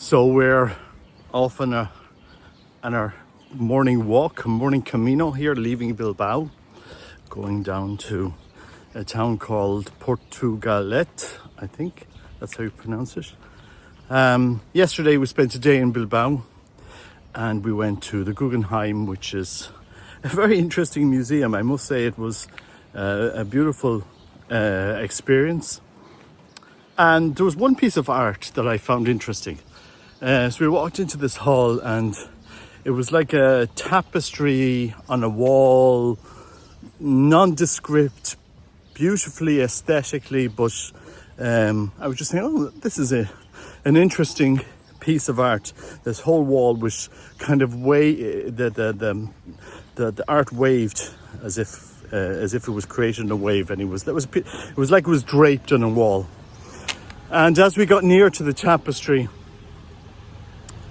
So we're off on our morning walk, morning camino here, leaving Bilbao, going down to a town called Portugalete, I think that's how you pronounce it. Yesterday we spent a day in Bilbao and we went to the Guggenheim, which is a very interesting museum. I must say it was a beautiful experience. And there was one piece of art that I found interesting. So we walked into this hall and it was like a tapestry on a wall, nondescript, beautifully aesthetically, but I was just saying, oh, this is an interesting piece of art. This whole wall was kind of the art waved as if it was created in a wave, and it was like it was draped on a wall. And as we got near to the tapestry,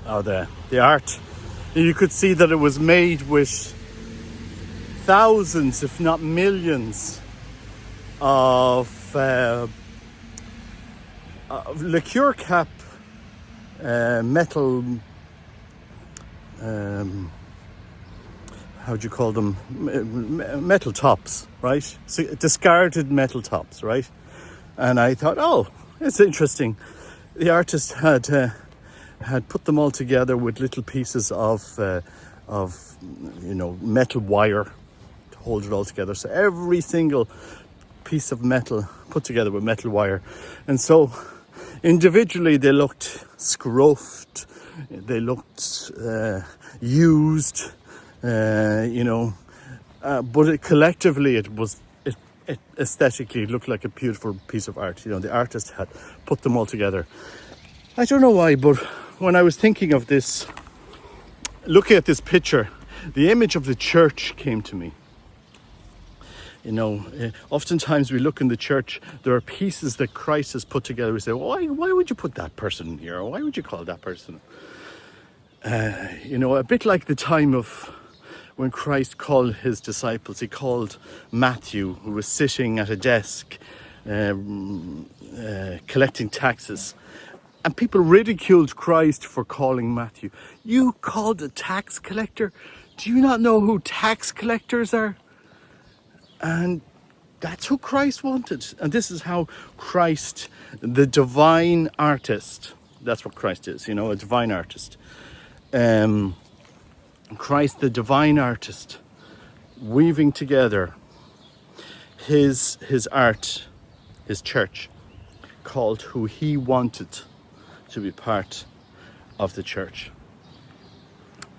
the art, you could see that it was made with thousands, if not millions, of liqueur cap metal, how do you call them? Metal tops, right? So discarded metal tops, right? And I thought, oh, it's interesting. The artist had put them all together with little pieces of metal wire to hold it all together. So every single piece of metal put together with metal wire, and so individually they looked scruffed, they looked used, but collectively it aesthetically looked like a beautiful piece of art. The artist had put them all together. I don't know why, but when I was thinking of this, looking at this picture, the image of the church came to me. Oftentimes we look in the church, there are pieces that Christ has put together. We say, why would you put that person in here? Or why would you call that person? A bit like the time of when Christ called his disciples. He called Matthew, who was sitting at a desk collecting taxes. And people ridiculed Christ for calling Matthew. You called a tax collector? Do you not know who tax collectors are? And that's who Christ wanted. And this is how Christ, the divine artist, that's what Christ is, a divine artist. Christ, the divine artist, weaving together his art, his church, called who he wanted to be part of the church.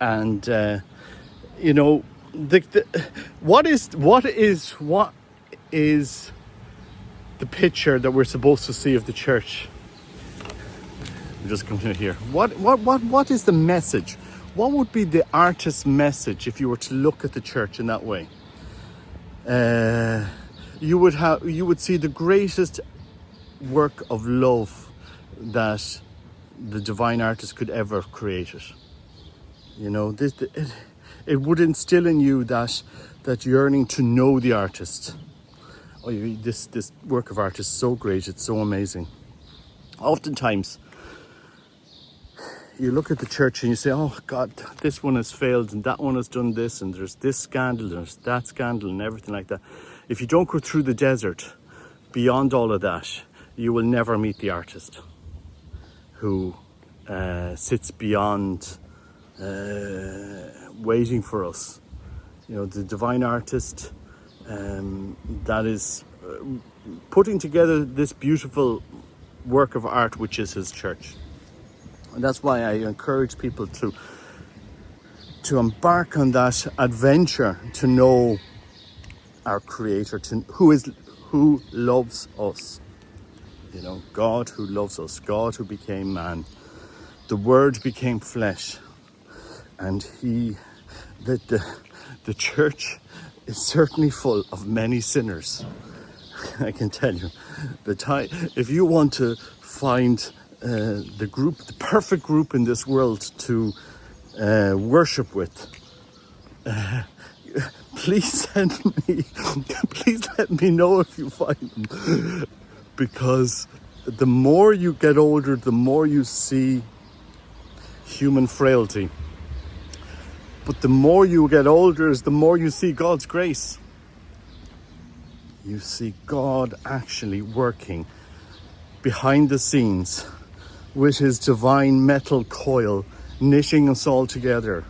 And what is the picture that we're supposed to see of the church? I'm just coming here. What is the message? What would be the artist's message if you were to look at the church in that way? You would see the greatest work of love that the divine artist could ever create it. It would instill in you that yearning to know the artist. Oh, this work of art is so great, it's so amazing. Oftentimes, you look at the church and you say, oh God, this one has failed and that one has done this and there's this scandal, there's that scandal and everything like that. If you don't go through the desert, beyond all of that, you will never meet the artist who sits beyond waiting for us. The divine artist that is putting together this beautiful work of art, which is his church. And that's why I encourage people to embark on that adventure to know our Creator, who loves us. God who loves us, God who became man. The Word became flesh, and the church is certainly full of many sinners. I can tell you, if you want to find the perfect group in this world to worship with, please let me know if you find them, because the more you get older, the more you see human frailty. But the more you get older is the more you see God's grace. You see God actually working behind the scenes with his divine metal coil, knitting us all together.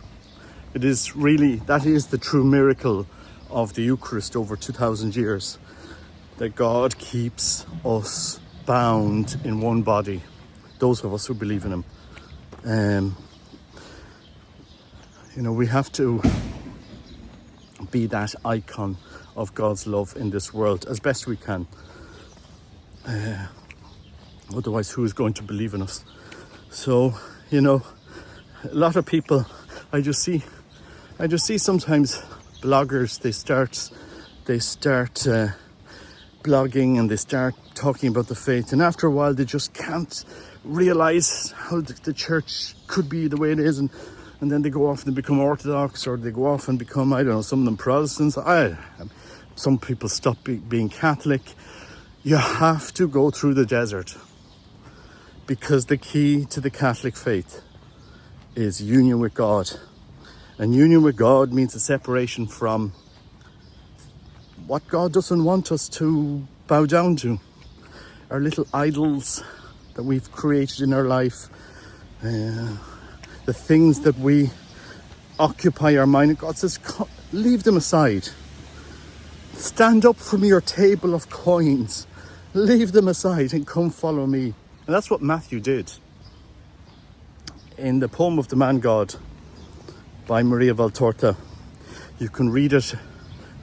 It is really, that is the true miracle of the Eucharist over 2,000 years, that God keeps us bound in one body, those of us who believe in him. We have to be that icon of God's love in this world as best we can. Otherwise, who is going to believe in us? So, a lot of people, I just see sometimes bloggers, they start blogging and they start talking about the faith, and after a while they just can't realize how the church could be the way it is, and then they go off and they become Orthodox, or they go off and become, I don't know, some of them Protestants. Some people stop being Catholic. You have to go through the desert, because the key to the Catholic faith is union with God. And union with God means a separation from what God doesn't want us to bow down to. Our little idols that we've created in our life, the things that we occupy our mind. And God says, leave them aside. Stand up from your table of coins. Leave them aside and come follow me. And that's what Matthew did. In the poem of the Man God by Maria Valtorta, you can read it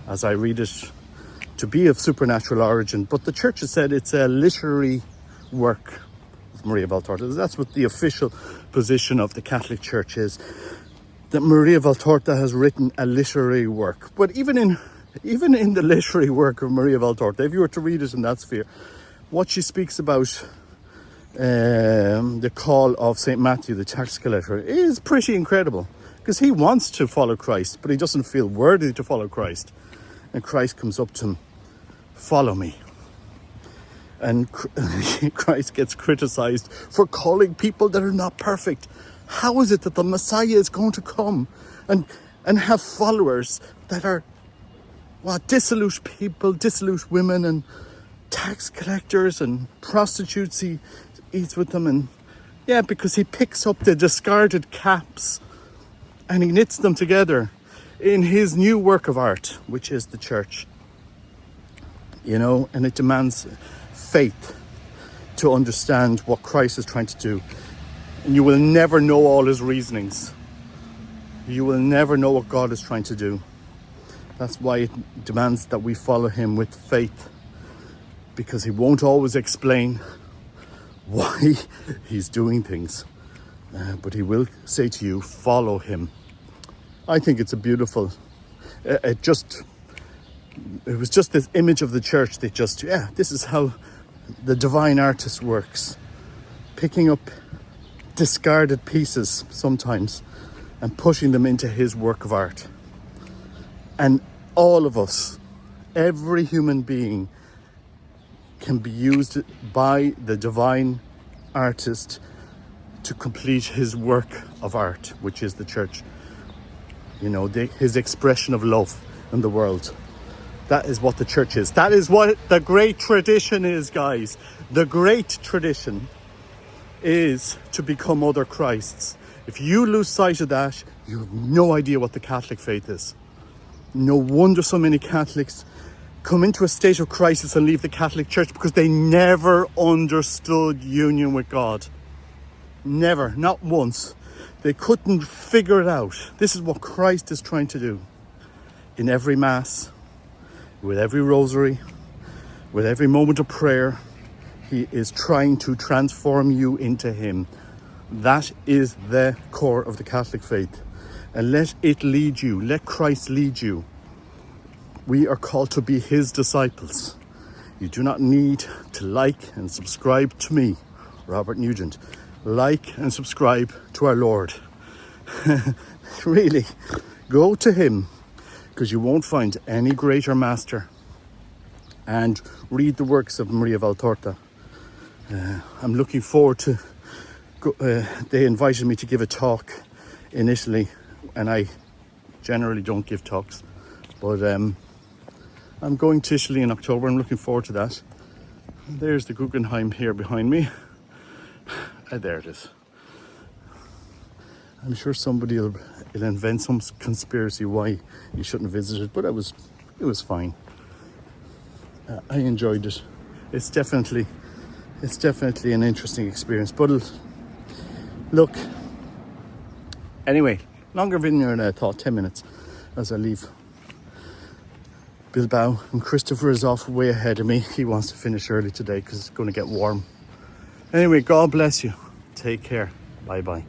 as I read it, to be of supernatural origin. But the church has said it's a literary work of Maria Valtorta. That's what the official position of the Catholic Church is, that Maria Valtorta has written a literary work. But even in the literary work of Maria Valtorta, if you were to read it in that sphere, what she speaks about the call of St. Matthew, the tax collector, is pretty incredible, because he wants to follow Christ, but he doesn't feel worthy to follow Christ. And Christ comes up to him, follow me. And Christ gets criticized for calling people that are not perfect. How is it that the Messiah is going to come and have followers that are dissolute people, dissolute women, and tax collectors and prostitutes? He eats with them, and because he picks up the discarded caps and he knits them together in his new work of art, which is the church. And it demands faith to understand what Christ is trying to do. And you will never know all his reasonings. You will never know what God is trying to do. That's why it demands that we follow him with faith, because he won't always explain why he's doing things. But he will say to you, follow him. I think it's a beautiful, it was just this image of the church that this is how the divine artist works. Picking up discarded pieces sometimes and pushing them into his work of art. And all of us, every human being, can be used by the divine artist to complete his work of art, which is the church. His expression of love in the world. That is what the church is. That is what the great tradition is, guys. The great tradition is to become other Christs. If you lose sight of that, you have no idea what the Catholic faith is. No wonder so many Catholics come into a state of crisis and leave the Catholic Church, because they never understood union with God. Never, not once. They couldn't figure it out. This is what Christ is trying to do. In every Mass, with every rosary, with every moment of prayer, he is trying to transform you into him. That is the core of the Catholic faith. And let it lead you. Let Christ lead you. We are called to be his disciples. You do not need to like and subscribe to me, Robert Nugent. Like and subscribe to our Lord. Really, go to him, because you won't find any greater master. And read the works of Maria Valtorta. I'm looking forward to they invited me to give a talk in Italy, and I generally don't give talks, but I'm going to Italy in October. I'm looking forward to that. There's the Guggenheim here behind me. There it is. I'm sure somebody will invent some conspiracy why you shouldn't visit it, but it was fine. I enjoyed it. It's definitely an interesting experience. But look, anyway, longer video than I thought. 10 minutes as I leave Bilbao, and Christopher is off way ahead of me. He wants to finish early today because it's going to get warm. Anyway, God bless you. Take care. Bye bye.